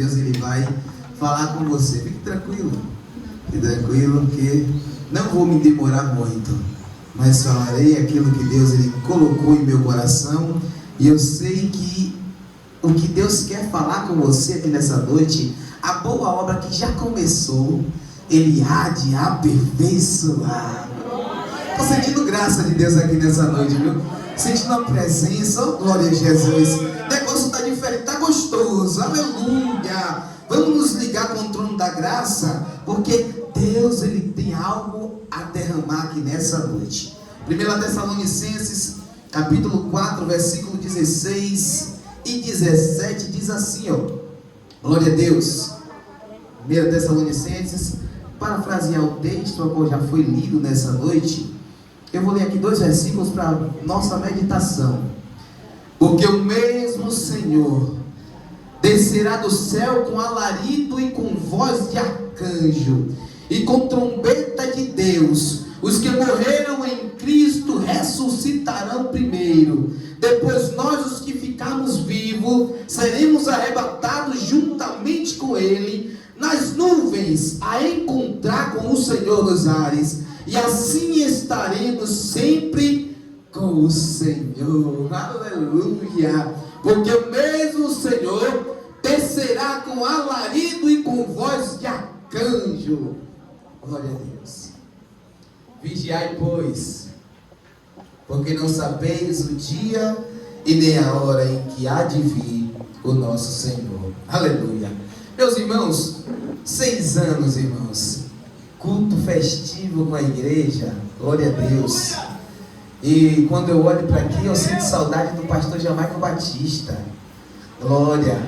Deus ele vai falar com você. Fique tranquilo que não vou me demorar muito, mas falarei aquilo que Deus ele colocou em meu coração. E eu sei que o que Deus quer falar com você aqui nessa noite, a boa obra que já começou, Ele há de aperfeiçoar. Estou sentindo graça de Deus aqui nessa noite, viu? Sentindo a presença, oh, glória a Jesus. O negócio está diferente, está gostoso, aleluia. Vamos nos ligar com o trono da graça, porque Deus ele tem algo a derramar aqui nessa noite. 1 Tessalonicenses, capítulo 4, versículo 16 e 17, diz assim, ó. Glória a Deus. 1 Tessalonicenses, parafrasear o texto, o qual já foi lido nessa noite. Eu vou ler aqui 2 versículos para nossa meditação. Porque o mesmo Senhor descerá do céu com alarido e com voz de arcanjo e com trombeta de Deus. Os que morreram em Cristo ressuscitarão primeiro. Depois nós, os que ficarmos vivos, seremos arrebatados juntamente com Ele nas nuvens, a encontrar com o Senhor nos ares. E assim estaremos sempre com o Senhor. Aleluia! Porque o mesmo Senhor descerá com alarido e com voz de arcanjo. Glória a Deus. Vigiai, pois, porque não sabeis o dia e nem a hora em que há de vir o nosso Senhor. Aleluia. Meus irmãos, 6 anos, irmãos, culto festivo com a igreja, glória a Deus. E quando eu olho para aqui, eu sinto saudade do pastor Jamaico Batista. Glória.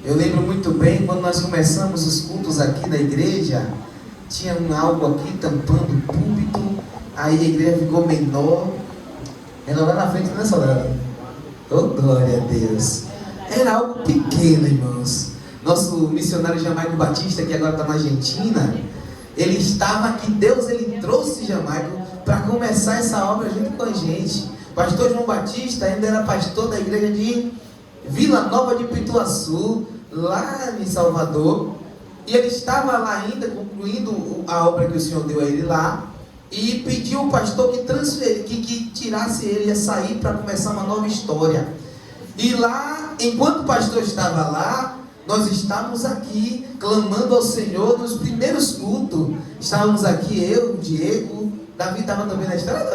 Eu lembro muito bem quando nós começamos os cultos aqui da igreja, tinha algo aqui tampando o púlpito, aí a igreja ficou menor. Era lá na frente, não é, soldado? Oh, glória a Deus. Era algo pequeno, irmãos. Nosso missionário Jamaico Batista, que agora está na Argentina, ele estava aqui, Deus ele trouxe Jamaico para começar essa obra junto com a gente. Pastor João Batista ainda era pastor da igreja de Vila Nova de Pituaçu, lá em Salvador. E ele estava lá ainda, concluindo a obra que o Senhor deu a ele lá. E pediu ao pastor que tirasse ele, ia sair para começar uma nova história. E lá, enquanto o pastor estava lá, nós estávamos aqui, clamando ao Senhor nos primeiros cultos. Estávamos aqui, eu, o Diego, Davi estava também na história,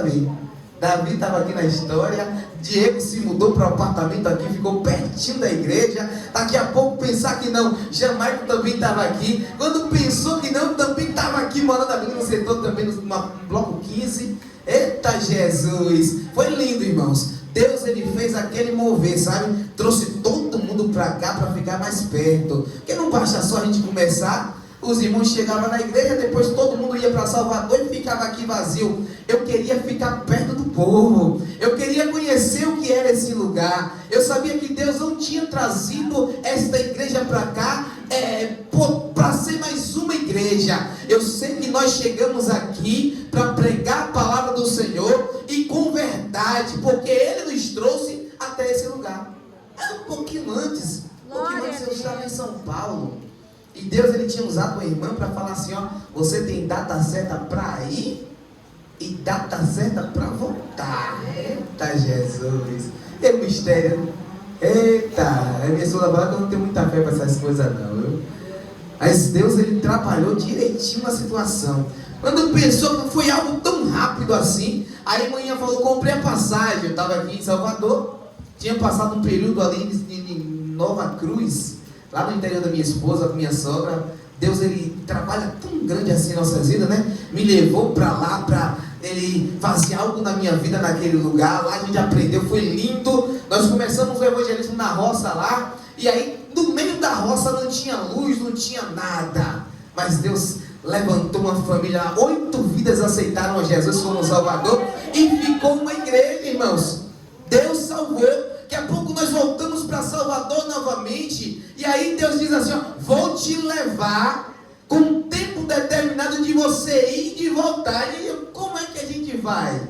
Davi estava aqui na história. Diego se mudou para o apartamento aqui, ficou pertinho da igreja. Daqui a pouco pensar que não, Jamaico também estava aqui. Quando pensou que não, também estava aqui, morando ali no setor também, no bloco 15. Eita Jesus, foi lindo, irmãos. Deus ele fez aquele mover, sabe? Trouxe todo mundo para cá para ficar mais perto. Porque não basta só a gente começar. Os irmãos chegavam na igreja, depois todo mundo ia para Salvador e ficava aqui vazio. Eu queria ficar perto do povo. Eu queria conhecer o que era esse lugar. Eu sabia que Deus não tinha trazido esta igreja para cá para ser mais uma igreja. Eu sei que nós chegamos aqui para pregar a palavra do Senhor e com verdade, porque Ele nos trouxe até esse lugar. Era um pouquinho antes. Eu estava em São Paulo. E Deus ele tinha usado uma irmã para falar assim, ó, você tem data certa para ir e data certa para voltar. Eita Jesus, é um mistério. Eita, a minha esposa fala que eu não tenho muita fé para essas coisas não, viu? Mas Deus ele trabalhou direitinho na situação. Quando pensou que foi algo tão rápido assim, aí a manhã falou, comprei a passagem. Eu estava aqui em Salvador, tinha passado um período ali em Nova Cruz, lá no interior da minha esposa, com minha sogra. Deus ele trabalha tão grande assim em nossas vidas, né? Me levou para lá para ele fazer algo na minha vida naquele lugar. Lá a gente aprendeu, foi lindo. Nós começamos o evangelismo na roça lá. E aí no meio da roça não tinha luz, não tinha nada. Mas Deus levantou uma família, 8 vidas aceitaram a Jesus como Salvador e ficou uma igreja, irmãos. Deus salvou. Daqui a pouco nós voltamos para Salvador novamente. E aí Deus diz assim, ó, vou te levar com um tempo determinado de você ir e de voltar. E eu, como é que a gente vai?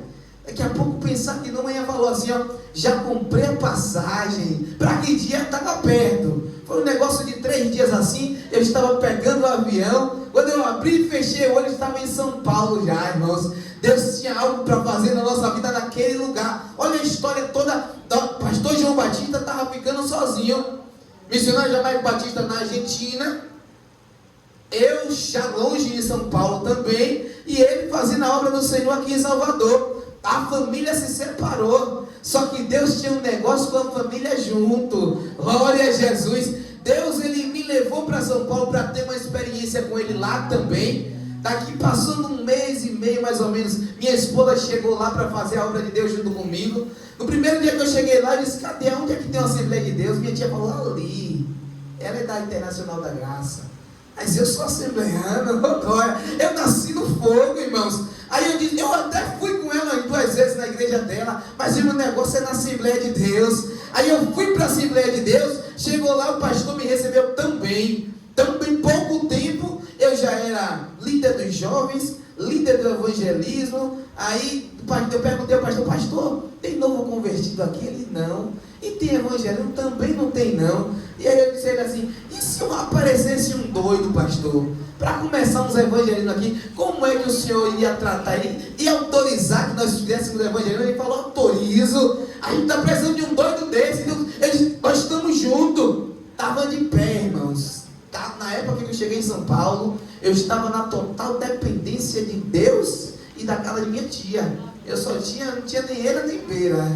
Daqui a pouco pensar que não, manhã falou assim, ó, já comprei a passagem. Para que dia? Estava perto. Foi um negócio de 3 3 dias assim, eu estava pegando o avião. Quando eu abri e fechei o olho, eu estava em São Paulo já, irmãos. Deus tinha algo para fazer na nossa vida naquele lugar. Olha a história toda. O pastor João Batista estava ficando sozinho. Missionário Jamaico Batista na Argentina. Eu já longe em São Paulo também. E ele fazendo a obra do Senhor aqui em Salvador. A família se separou. Só que Deus tinha um negócio com a família junto. Glória a Jesus. Deus, ele me levou para São Paulo para ter uma experiência com ele lá também. Daqui passando 1 mês e meio mais ou menos, minha esposa chegou lá para fazer a obra de Deus junto comigo. No primeiro dia que eu cheguei lá, eu disse: cadê? Onde é que tem uma Assembleia de Deus? Minha tia falou: ali. Ela é da Internacional da Graça. Mas eu sou assembleiano, glória. Eu nasci no fogo, irmãos. Aí eu disse, eu até fui com ela 2 vezes na igreja dela, mas o meu negócio é na Assembleia de Deus. Aí eu fui para a Assembleia de Deus, chegou lá, o pastor me recebeu também. Em pouco tempo, eu já era líder dos jovens, líder do evangelismo. Aí eu perguntei ao pastor, tem novo convertido aqui? Ele: não. E tem evangelismo? Também não tem não. E aí eu disse a ele assim: e se aparecesse um doido, pastor, para começar uns evangelismos aqui, como é que o senhor ia tratar ele? Ia autorizar que nós fizéssemos evangelismo? Ele falou: autorizo. A gente está precisando de um doido desse. Eu disse: nós estamos juntos. Estava de pé, irmãos. Na época que eu cheguei em São Paulo, eu estava na total dependência de Deus e da casa de minha tia. Eu só tinha, não tinha nem ele nem beira.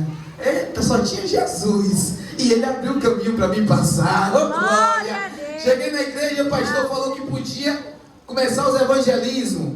Só tinha Jesus. E ele abriu o caminho para mim passar. Oh, glória! Cheguei na igreja e o pastor falou que podia começar os evangelismos.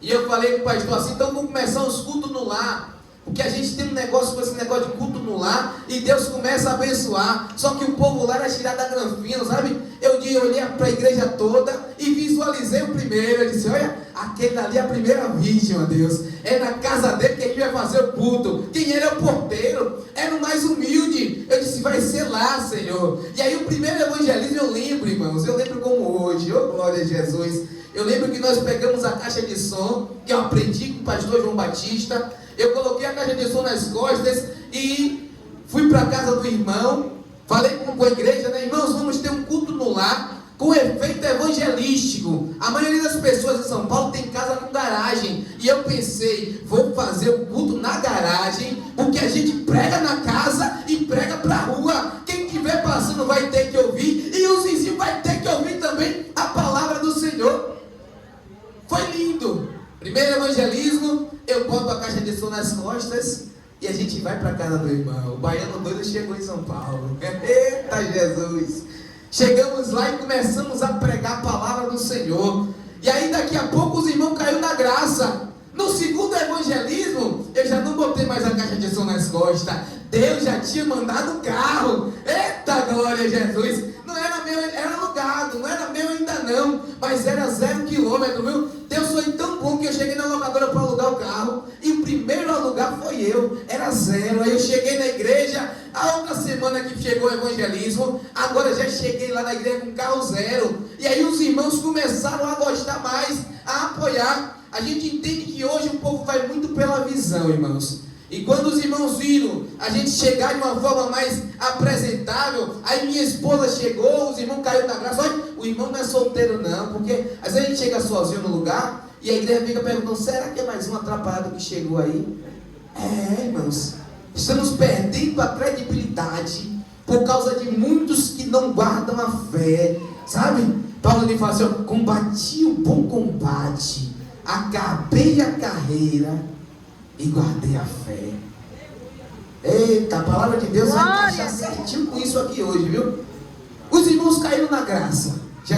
E eu falei com o pastor assim: então vamos começar os cultos no lar. Porque a gente tem um negócio com esse negócio de culto no lar, e Deus começa a abençoar. Só que o povo lá era tirado da granfina, sabe? Eu olhei para a igreja toda e visualizei o primeiro. Eu disse: olha, aquele ali é a primeira vítima, Deus. É na casa dele que a gente vai fazer o culto. Quem era o porteiro? Era o mais humilde. Eu disse: vai ser lá, Senhor. E aí o primeiro evangelismo eu lembro, irmãos. Eu lembro como hoje. Oh, glória a Jesus. Eu lembro que nós pegamos a caixa de som, que eu aprendi com o pastor João Batista. Eu coloquei a caixa de som nas costas e fui para a casa do irmão. Falei com a igreja, né? Irmãos, vamos ter um culto no lar com efeito evangelístico. A maioria das pessoas em São Paulo tem casa com garagem. E eu pensei: vou fazer o culto na garagem, porque a gente prega na casa e prega para a rua. Quem estiver passando vai ter que ouvir, e os vizinhos vai ter que ouvir também a palavra do Senhor. Foi lindo. Primeiro evangelismo, eu boto a caixa de som nas costas e a gente vai para a casa do irmão. O baiano doido chegou em São Paulo. Eita Jesus! Chegamos lá e começamos a pregar a palavra do Senhor. E aí daqui a pouco os irmãos caíram na graça. No segundo evangelismo, eu já não botei mais a caixa de som nas costas. Deus já tinha mandado o carro. Eita glória a Jesus! Não era meu, era alugado, não era meu ainda não, mas era 0 quilômetro, viu? Deus foi tão bom que eu cheguei na locadora para alugar o carro, e o primeiro a alugar foi eu, era 0. Aí eu cheguei na igreja, a outra semana que chegou o evangelismo, agora já cheguei lá na igreja com carro 0, e aí os irmãos começaram a gostar mais, a apoiar. A gente entende que hoje o povo vai muito pela visão, irmãos. E quando os irmãos viram a gente chegar de uma forma mais apresentável, aí minha esposa chegou, os irmãos caíram na graça. Olha, o irmão não é solteiro não, porque às vezes a gente chega sozinho no lugar e a igreja fica perguntando: será que é mais um atrapalhado que chegou aí? Irmãos, estamos perdendo a credibilidade por causa de muitos que não guardam a fé, sabe? Paulo lhe fala assim: ó, combati o bom combate, acabei a carreira e guardei a fé. Eita, a palavra de Deus vai encaixar certinho com isso aqui hoje, viu? Os irmãos caíram na graça. Já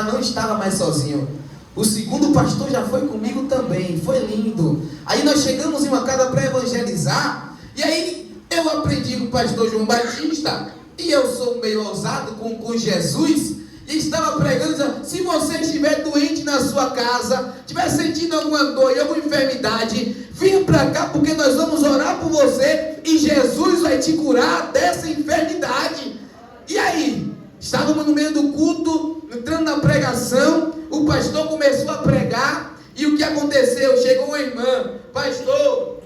não estava mais sozinho. O segundo pastor já foi comigo também. Foi lindo. Aí nós chegamos em uma casa para evangelizar. E aí eu aprendi com o pastor João Batista. E eu sou meio ousado com Jesus. E estava pregando, dizendo: se você estiver doente na sua casa, estiver sentindo alguma dor e alguma enfermidade, venha para cá, porque nós vamos orar por você e Jesus vai te curar dessa enfermidade. E aí, estávamos no meio do culto, entrando na pregação, o pastor começou a pregar, e o que aconteceu? Chegou uma irmã: pastor,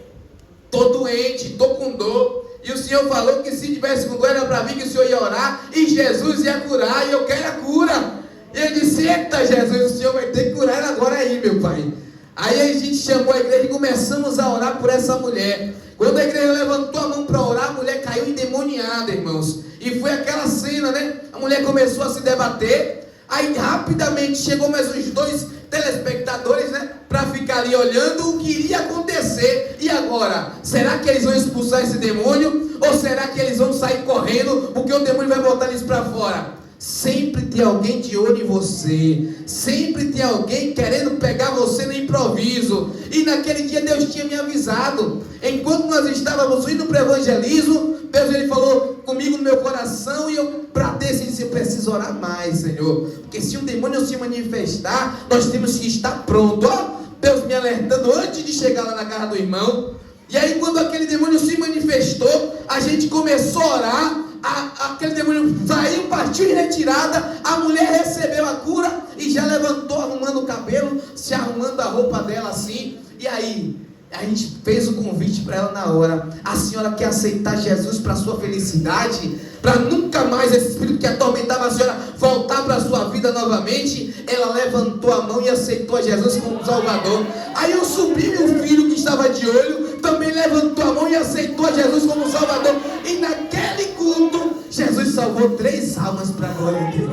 estou doente, estou com dor, E o Senhor falou que se tivesse com glória para mim, que o Senhor ia orar e Jesus ia curar, e eu quero a cura. E eu disse: eita Jesus, o Senhor vai ter que curar ela agora aí, meu Pai. Aí a gente chamou a igreja e começamos a orar por essa mulher. Quando a igreja levantou a mão para orar, a mulher caiu endemoniada, irmãos. E foi aquela cena, né? A mulher começou a se debater. Aí rapidamente chegou mais uns 2 telespectadores, né? Para ficar ali olhando o que iria acontecer. E agora? Será que eles vão expulsar esse demônio? Ou será que eles vão sair correndo porque o demônio vai botar eles para fora? Sempre tem alguém de olho em você. Sempre tem alguém querendo pegar você no improviso. E naquele dia Deus tinha me avisado. Enquanto nós estávamos indo para o evangelismo, Deus ele falou comigo no meu coração. E eu bradei assim: eu preciso orar mais, Senhor. Porque se um demônio se manifestar, nós temos que estar pronto. Ó, Deus me alertando antes de chegar lá na casa do irmão. E aí quando aquele demônio se manifestou, a gente começou a orar. Aquele demônio saiu, partiu em retirada. A mulher recebeu a cura e já levantou, arrumando o cabelo, se arrumando a roupa dela assim. E aí a gente fez o convite para ela na hora: a senhora quer aceitar Jesus para a sua felicidade? Para nunca mais esse espírito que atormentava a senhora voltar para a sua vida novamente? Ela levantou a mão e aceitou a Jesus como Salvador. Aí o sobrinho e o filho que estava de olho também levantou a mão e aceitou a Jesus como Salvador. E naquele culto, Jesus salvou 3 almas para a glória de Deus.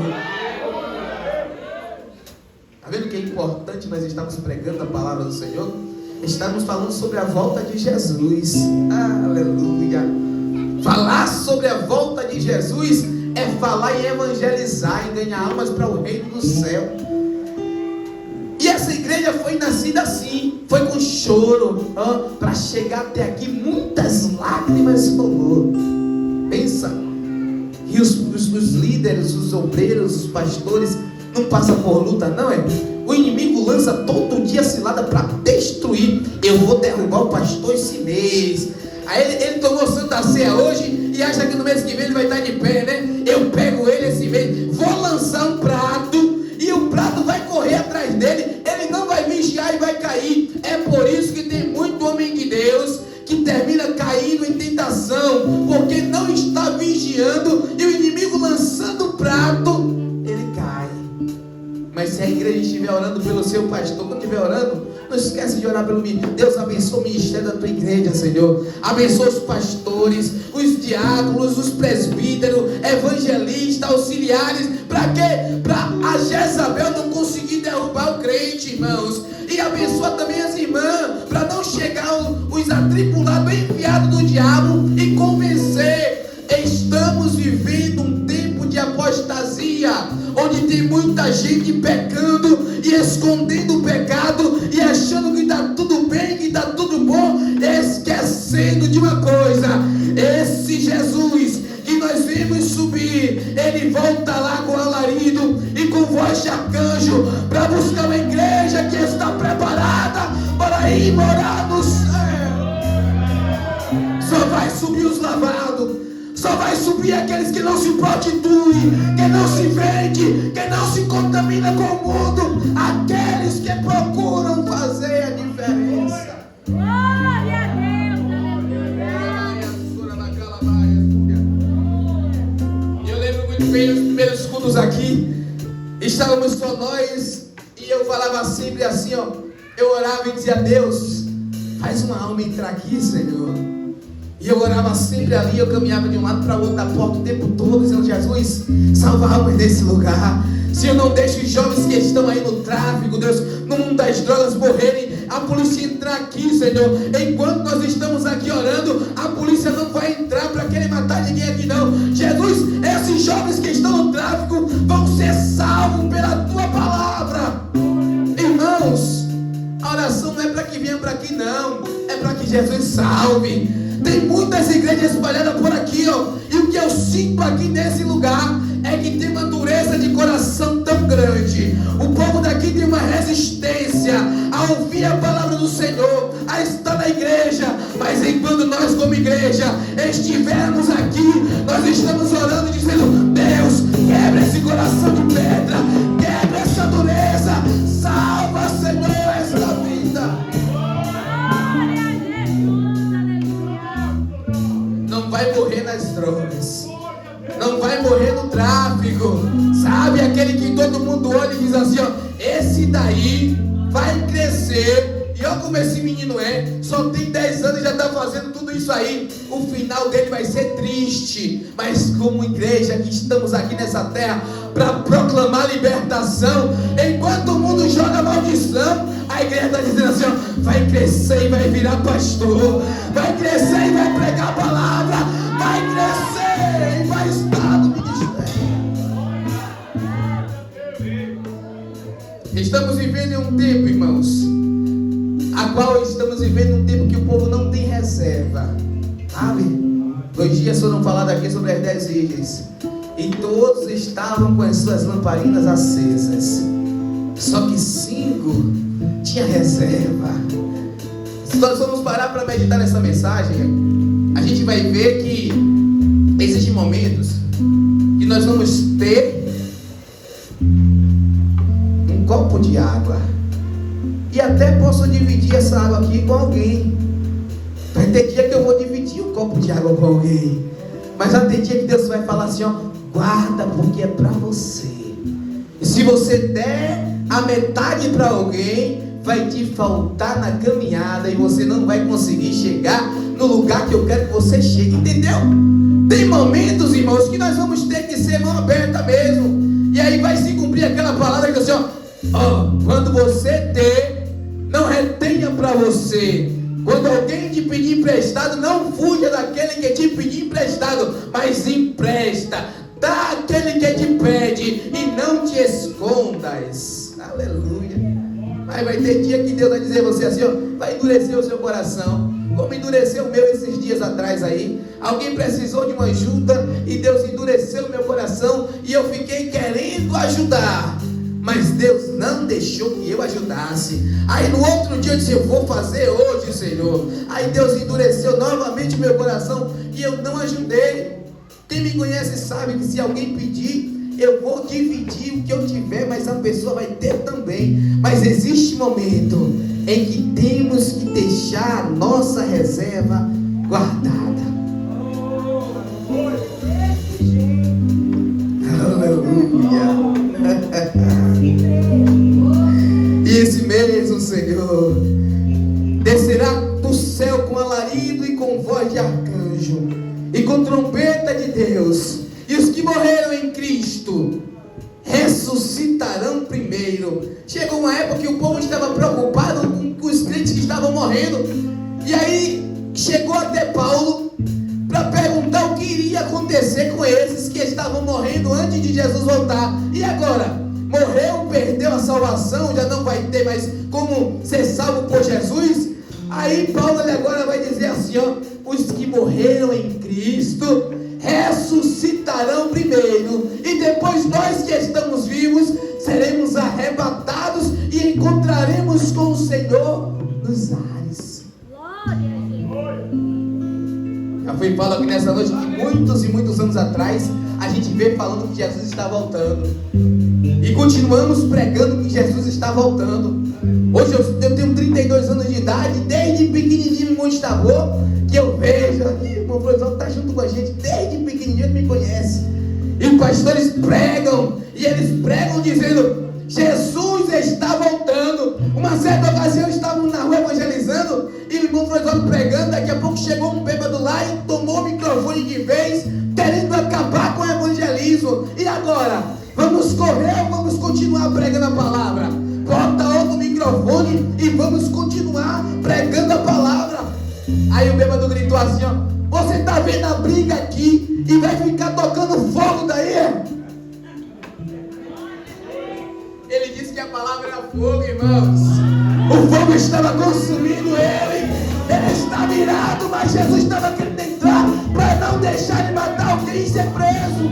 Está vendo que é importante nós estamos pregando a palavra do Senhor? Estamos falando sobre a volta de Jesus. Aleluia. Falar sobre a volta de Jesus é falar em evangelizar, em ganhar almas para o reino do céu. E essa igreja foi nascida assim, foi com choro, para chegar até aqui. Muitas lágrimas rolou. Pensa. E os líderes, os obreiros, os pastores não passam por luta, não é? O inimigo lança todo dia cilada para destruir. Eu vou derrubar o pastor esse mês. Aí ele tomou Santa Ceia hoje e acha que no mês que vem ele vai estar de pé, né? Eu pego ele esse mês, vou lançar um prato e o prato vai correr atrás dele. Ele não vai vigiar e vai cair. É por isso que tem muito homem de Deus que termina caindo em tentação, porque não está vigiando, e o inimigo lançando o prato, ele cai. Mas se a igreja estiver orando pelo seu pastor, quando estiver orando, não esquece de orar pelo ministério. Deus abençoe o ministério da tua igreja, Senhor. Abençoe os pastores, os diáconos, os presbíteros, evangelistas, auxiliares. Para quê? Para a Jezabel não conseguir derrubar o crente, irmãos. E abençoa também as irmãs, para não chegar os atribulados, enviados do diabo e convencer. Estamos vivendo um tempo de apostasia, onde tem muita gente pecando e escondendo o pecado e achando que está tudo bem, que está tudo bom, esquecendo de uma coisa: esse Jesus que nós vimos subir, ele volta lá com alarido e com voz de arcanjo para buscar uma igreja que está preparada para ir morar no céu. Só vai subir os lavados, só vai subir aqueles que não se prostituem, que não se vende, que não se contamina com o mundo, aqueles que procuram fazer a diferença. Glória a Deus, Eu lembro muito bem os primeiros cultos aqui, estávamos só nós, e eu falava sempre assim, ó, eu orava e dizia: Deus, faz uma alma entrar aqui, Senhor. E eu orava sempre ali, eu caminhava de um lado para o outro da porta o tempo todo, dizendo: Jesus, salva almas nesse lugar. Senhor, não deixe os jovens que estão aí no tráfico, Deus, no mundo das drogas, morrerem. A polícia entrar aqui, Senhor. Enquanto nós estamos aqui orando, a polícia não vai entrar para querer matar ninguém aqui, não. Jesus, esses jovens que estão no tráfico vão ser salvos pela Tua palavra. Irmãos, a oração não é para que venham para aqui, não. É para que Jesus salve. Tem muitas igrejas espalhadas por aqui, ó. E o que eu sinto aqui nesse lugar é que tem uma dureza de coração tão grande. O povo daqui tem uma resistência a ouvir a palavra do Senhor, a estar na igreja. Mas enquanto nós como igreja estivermos aqui, nós estamos orando dizendo: Deus, quebra esse coração de pedra, quebra essa dureza, salva, Senhor, esta vida. Não vai não vai morrer no tráfico. Sabe, aquele que todo mundo olha e diz assim, ó, esse daí vai crescer. E olha como esse menino só tem 10 anos e já está fazendo tudo isso aí. O final dele vai ser triste. Mas como igreja que estamos aqui nessa terra para proclamar libertação, enquanto o mundo joga maldição, a igreja está dizendo assim, ó, vai crescer e vai virar pastor, vai crescer e vai pregar a palavra, vai crescer e vai estar no ministério. Estamos vivendo em um tempo, irmãos, a qual estamos vivendo um tempo que o povo não tem reserva. Sabe? 2 dias foram falados aqui sobre as 10 virgens, e todos estavam com as suas lamparinas acesas, só que 5 tinha reserva. Se nós vamos parar para meditar nessa mensagem, a gente vai ver que existem momentos que nós vamos ter um copo de água, e até posso dividir essa água aqui com alguém. Vai ter dia que eu vou dividir um copo de água com alguém, mas vai ter dia que Deus vai falar assim, ó, guarda porque é para você. E se você der a metade para alguém, vai te faltar na caminhada e você não vai conseguir chegar no lugar que eu quero que você chegue, entendeu? Tem momentos, irmãos, que nós vamos ter que ser mão aberta mesmo, e aí vai se cumprir aquela palavra que assim, ó, quando você ter, não retenha para você. Quando alguém te pedir emprestado, não fuja daquele que te pedir emprestado, mas empresta, dá àquele que te pede e não te escondas. Aleluia. Mas vai ter dia que Deus vai dizer a você assim, ó, vai endurecer o seu coração, como endureceu o meu esses dias atrás aí. Alguém precisou de uma ajuda e Deus endureceu o meu coração e eu fiquei querendo ajudar, mas Deus não deixou que eu ajudasse. Aí no outro dia eu disse, eu vou fazer hoje, Senhor. Aí Deus endureceu novamente o meu coração e eu não ajudei. Quem me conhece sabe que se alguém pedir, eu vou dividir o que eu tiver, mas a pessoa vai ter também. Mas existe momento em que temos que deixar a nossa reserva guardada. Aleluia. E esse mesmo Senhor descerá do céu com alarido e com voz de arcanjo e com trombeta de Deus, e os que morreram em Cristo ressuscitarão primeiro. Chegou uma época que o povo estava preocupado com os crentes que estavam morrendo, e aí chegou até Paulo para perguntar o que iria acontecer com esses que estavam morrendo antes de Jesus voltar. E agora? Morreu, perdeu a salvação, já não vai ter mais como ser salvo por Jesus. Aí Paulo ele agora vai dizer assim, ó, os que morreram em Cristo ressuscitarão primeiro, e depois nós que estamos vivos seremos arrebatados e encontraremos com o Senhor nos ares. Já foi falado aqui nessa noite que muitos e muitos anos atrás a gente veio falando que Jesus está voltando, e continuamos pregando que Jesus está voltando. Hoje eu tenho 32 anos de idade, desde pequenininho em Monte Tabor, que eu vejo aqui, o irmão professor está junto com a gente, desde pequenininho ele me conhece. E os pastores pregam, e eles pregam dizendo, Jesus está voltando. Uma certa ocasião estávamos na rua evangelizando, e o irmão professor pregando, daqui a pouco chegou um bêbado lá e tomou o microfone de vez, querendo acabar com o evangelismo. E agora? Vamos correr ou vamos continuar pregando a palavra? Bota outro microfone e vamos continuar pregando a palavra. Aí o bêbado gritou assim, ó, você está vendo a briga aqui e vai ficar tocando fogo daí? Ele disse que a palavra era fogo, irmãos. O fogo estava consumindo ele. Ele está virado, mas Jesus estava querendo entrar para não deixar ele matar alguém e ser preso.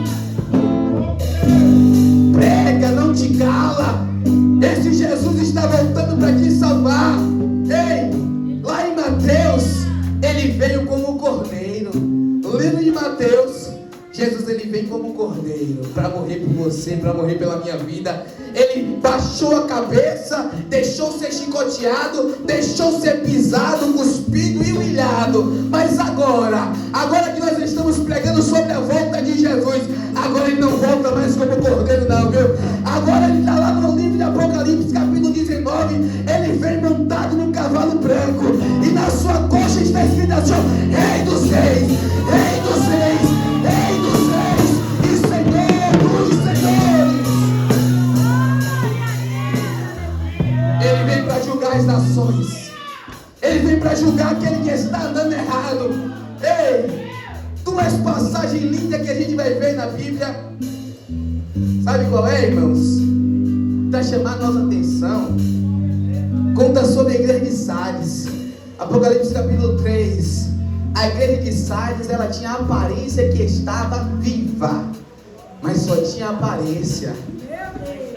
Prega, não te cala. Esse Jesus está voltando para te salvar. Ei, lá em Mateus, ele veio como cordeiro. No livro de Mateus, Jesus ele veio vem como cordeiro para morrer por você, para morrer pela minha vida. Ele baixou a cabeça, deixou ser chicoteado, deixou ser pisado, cuspido e humilhado. Mas agora que nós estamos pregando sobre a volta de Jesus, agora ele não volta mais como cordeiro não, viu? Agora ele está lá no livro de Apocalipse, capítulo 19, ele vem montado num cavalo branco, e na sua coxa está escrito assim: Rei dos Reis, Rei dos Reis, Rei dos Reis e Senhor dos Senhores. Ele vem para julgar as nações, ele vem para julgar aquele que está andando errado. Ei, duas passagens lindas que a gente vai ver na Bíblia. Sabe qual é, irmãos? Para chamar a nossa atenção, conta sobre a igreja de Sardes. Apocalipse capítulo 3. A igreja de Sardes, ela tinha a aparência que estava viva, mas só tinha aparência.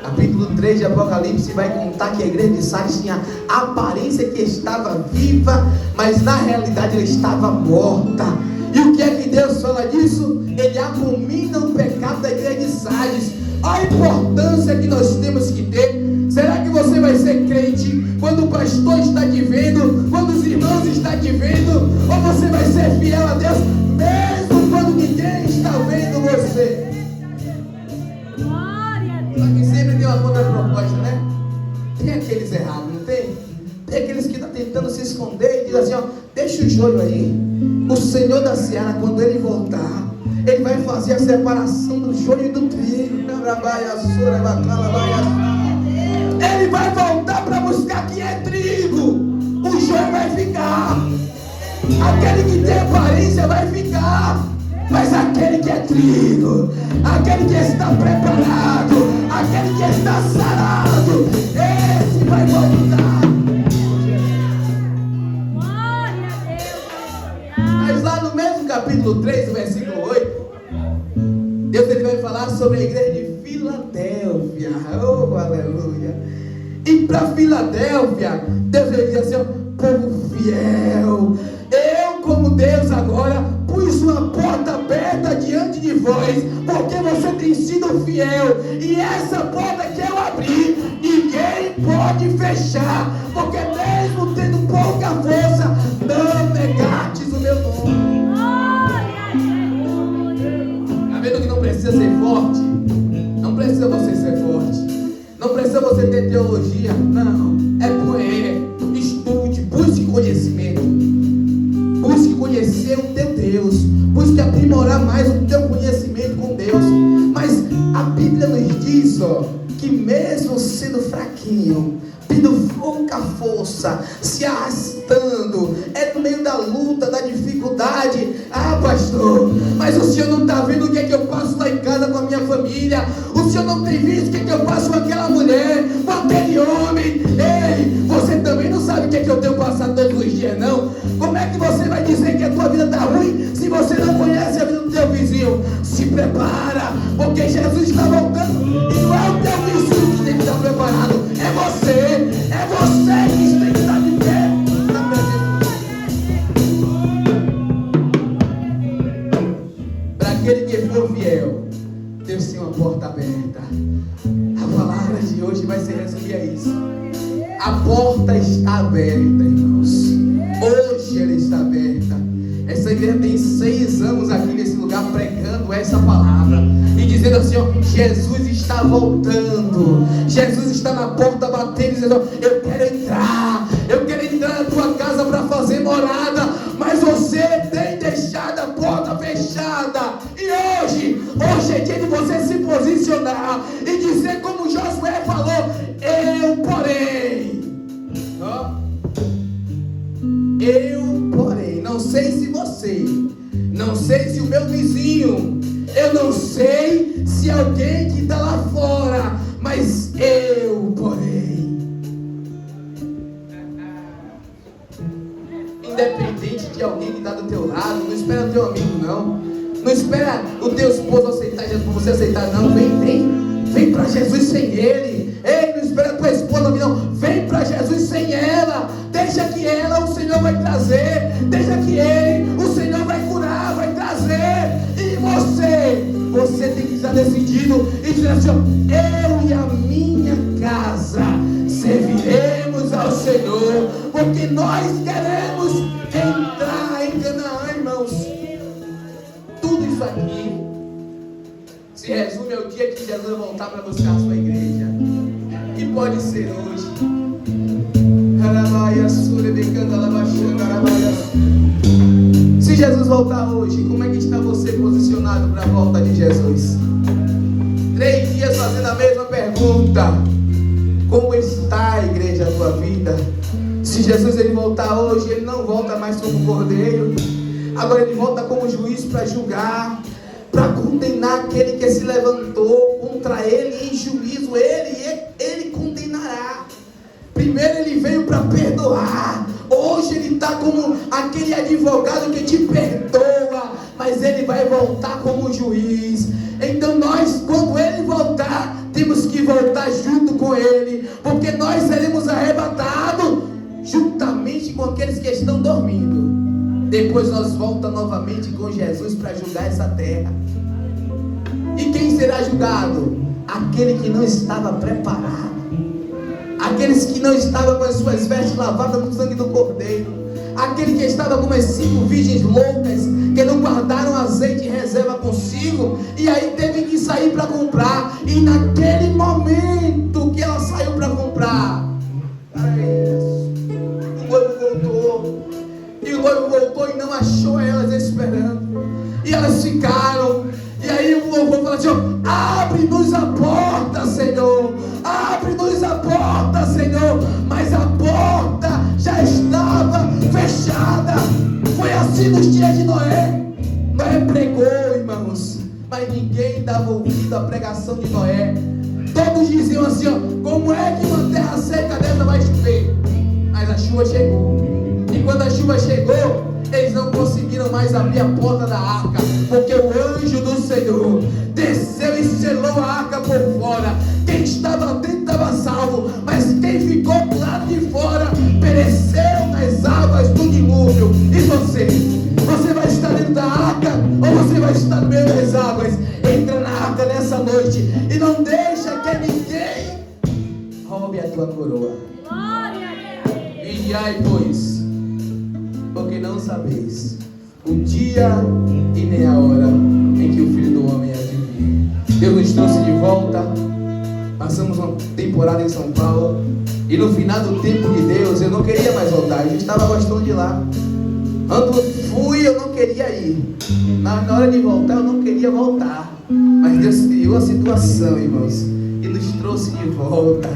Capítulo 3 de Apocalipse vai contar que a igreja de Sardes tinha a aparência que estava viva, mas na realidade ela estava morta. E o que é que Deus fala disso? Ele abomina o pecado da igreja de Sardes. A importância que nós temos que ter. Será que você vai ser crente quando o pastor está te vendo, quando os irmãos estão te vendo? Ou você vai ser fiel a Deus mesmo quando ninguém está vendo você? Só que sempre tem uma contraproposta, né? Tem aqueles errados, não tem? Tem aqueles que estão tentando se esconder e diz assim: ó, deixa o joio aí. O Senhor da Seara, quando ele voltar, ele vai fazer a separação do joio e do trigo. Ele vai voltar para buscar quem é trigo. O joio vai ficar. Aquele que tem aparência vai ficar. Mas aquele que é trigo, aquele que está preparado, aquele que está sarado, esse vai voltar. Mas lá no mesmo capítulo 3, versículo 8, Deus ele vai falar sobre a igreja de Filadélfia. Oh, aleluia. E para Filadélfia, Deus ele diz assim: povo fiel, eu como Deus agora pus uma porta aberta diante de vós, porque você tem sido fiel, e essa porta que eu abri, ninguém pode fechar, porque mesmo tendo pouca força, não negastes o meu nome. Está vendo que não precisa ser forte? Não precisa você ser forte, não precisa você ter teologia, não, é poder. Estude, busque conhecimento, busque conhecer o teu Deus, busque aprimorar mais o teu conhecimento com Deus. Mas a Bíblia nos diz, ó, que mesmo sendo fraquinho, tendo pouca força, se arrastando, é no meio da luta, da dificuldade. Ah, pastor, mas o senhor não está vendo o que é que eu passo lá em casa com a minha família? O senhor não tem visto o que é que eu passo com aquela mulher, com aquele homem? Ei, você também não sabe o que é que eu tenho passado todos os dias, não? Como é que você vai dizer que a tua vida está ruim se você não conhece a vida do teu vizinho? Se prepara, porque Jesus está voltando, e não é o teu vizinho que tem que estar preparado, é você que tem que estar de pé na presença. Para aquele que for fiel, Deus tem uma porta aberta. A palavra de hoje vai se resumir a isso. A porta está aberta, irmãos. Hoje ela está aberta. Essa igreja tem 6 anos aqui nesse lugar pregando essa palavra e dizendo assim, ó, Jesus está voltando, Jesus está na porta batendo, dizendo, eu quero entrar na tua casa para fazer morada, mas você tem deixado a porta fechada. E hoje é dia de você se posicionar e dizer como Josué falou, eu porém, não sei se você, não sei se o meu vizinho, eu não sei se alguém que está lá fora, mas eu porém. Independente de alguém que está do teu lado, não espera o teu amigo não espera o teu esposo aceitar Jesus para você aceitar, não, vem para Jesus sem ele. Ei, não espera a tua esposa, não, vem para Jesus sem ela. Deixa que ela, o Senhor vai trazer. Deixa que ele, o Senhor vai curar, vai trazer. E você decidido e dizer assim: eu e a minha casa serviremos ao Senhor, porque nós queremos entrar em Canaã, irmãos. Tudo isso aqui se resume ao dia que Jesus vai voltar para buscar a sua igreja. E pode ser hoje. Se Jesus voltar hoje, como é que está você posicionado para a volta de Jesus? 3 dias fazendo a mesma pergunta: como está a igreja, a tua vida? Se Jesus ele voltar hoje, ele não volta mais como cordeiro. Agora ele volta como juiz para julgar, para condenar aquele que se levantou contra ele em juízo. Ele condenará. Primeiro ele veio para perdoar. Hoje ele está como aquele advogado que te perdoa, mas ele vai voltar como juiz. Então nós, quando ele voltar, temos que voltar junto com ele, porque nós seremos arrebatados juntamente com aqueles que estão dormindo. Depois nós voltamos novamente com Jesus para julgar essa terra. E quem será julgado? Aquele que não estava preparado, aqueles que não estavam com as suas vestes lavadas no sangue do Cordeiro, aquele que estava com as 5 virgens loucas, que não guardaram azeite e reserva consigo, e aí teve que sair para comprar. E naquele momento que ela saiu para comprar, o noivo voltou, e o noivo voltou e não achou elas esperando, e elas ficaram. E aí o louvor fala assim: abre-nos a porta, Senhor, abre-nos a porta, Senhor. Mas a porta já estava fechada. Foi assim nos dias de Noé. Noé pregou, irmãos, mas ninguém dava ouvido à pregação de Noé. Todos diziam assim: como é que uma terra seca dessa vai chover? Mas a chuva chegou. E quando a chuva chegou, eles não conseguiram mais abrir a porta da arca, porque o anjo do Senhor desceu e selou a arca por fora. Quem estava dentro estava salvo, mas quem ficou do lado de fora pereceu nas águas do dilúvio. E você? Você vai estar dentro da arca ou você vai estar no meio das águas? Entra na arca nessa noite e não deixa que ninguém roube a tua coroa. Vigiai, pois, porque não sabeis o dia e nem a hora em que o Filho do Homem há de vir. Deus nos trouxe de volta. Passamos uma temporada em São Paulo, e no final do tempo de Deus eu não queria mais voltar. Eu estava gostando de lá. Quando fui, eu não queria ir. Na hora de voltar, eu não queria voltar. Mas Deus criou a situação, irmãos, e nos trouxe de volta.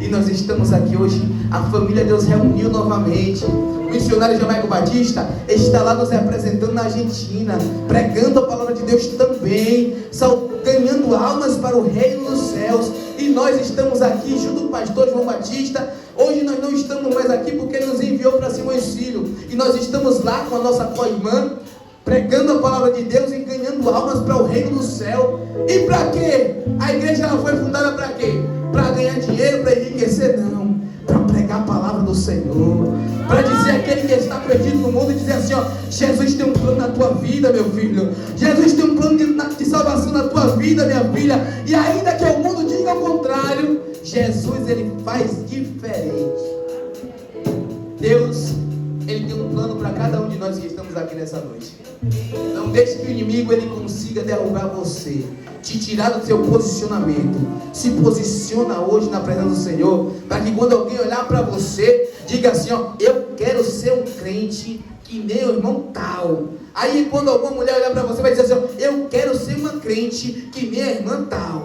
E nós estamos aqui hoje. A família Deus reuniu novamente. O missionário Jamaico Batista está lá nos representando na Argentina, pregando a palavra de Deus também, ganhando almas para o reino dos céus. E nós estamos aqui junto com o pastor João Batista. Hoje nós não estamos mais aqui porque ele nos enviou para Simões Filho, e nós estamos lá com a nossa co-irmã, pregando a palavra de Deus e ganhando almas para o reino do céu. E para quê? A igreja ela foi fundada para quê? Para ganhar dinheiro, para enriquecer? Não, para pregar a palavra do Senhor, para dizer aquele que está perdido no mundo, e dizer assim: Jesus tem um plano na tua vida, meu filho. Jesus tem um plano de salvação na tua vida, minha filha. E ainda que o mundo diga ao contrário, Jesus ele faz diferente. Deus ele tem um plano para cada um de nós que estamos aqui nessa noite. Não deixe que o inimigo ele consiga derrubar você, te tirar do seu posicionamento. Se posiciona hoje na presença do Senhor, para que quando alguém olhar para você, diga assim: eu quero ser um crente que nem o irmão tal. Aí quando alguma mulher olhar para você, vai dizer assim: eu quero ser uma crente que nem a irmã tal.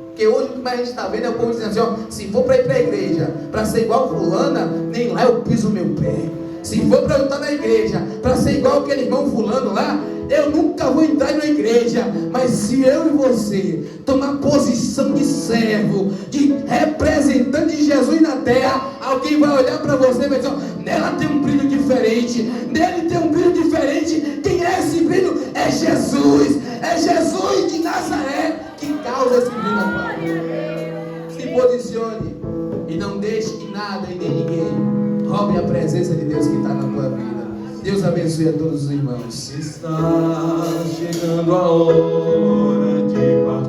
Porque hoje o que mais a gente está vendo é o povo dizendo assim: se for para ir para a igreja para ser igual fulana, nem lá eu piso o meu pé. Se for para eu estar na igreja para ser igual aquele irmão fulano lá, eu nunca vou entrar na igreja. Mas se eu e você tomar posição de servo, de representante de Jesus na terra, alguém vai olhar para você e vai dizer: nela tem um brilho diferente, nele tem um brilho diferente. Quem é esse brilho? É Jesus. É Jesus de Nazaré que causa esse brilho na tua vida. Se posicione e não deixe que nada e nem ninguém roube a presença de Deus que está na tua vida. Deus abençoe a todos os irmãos. Está chegando a hora de partir.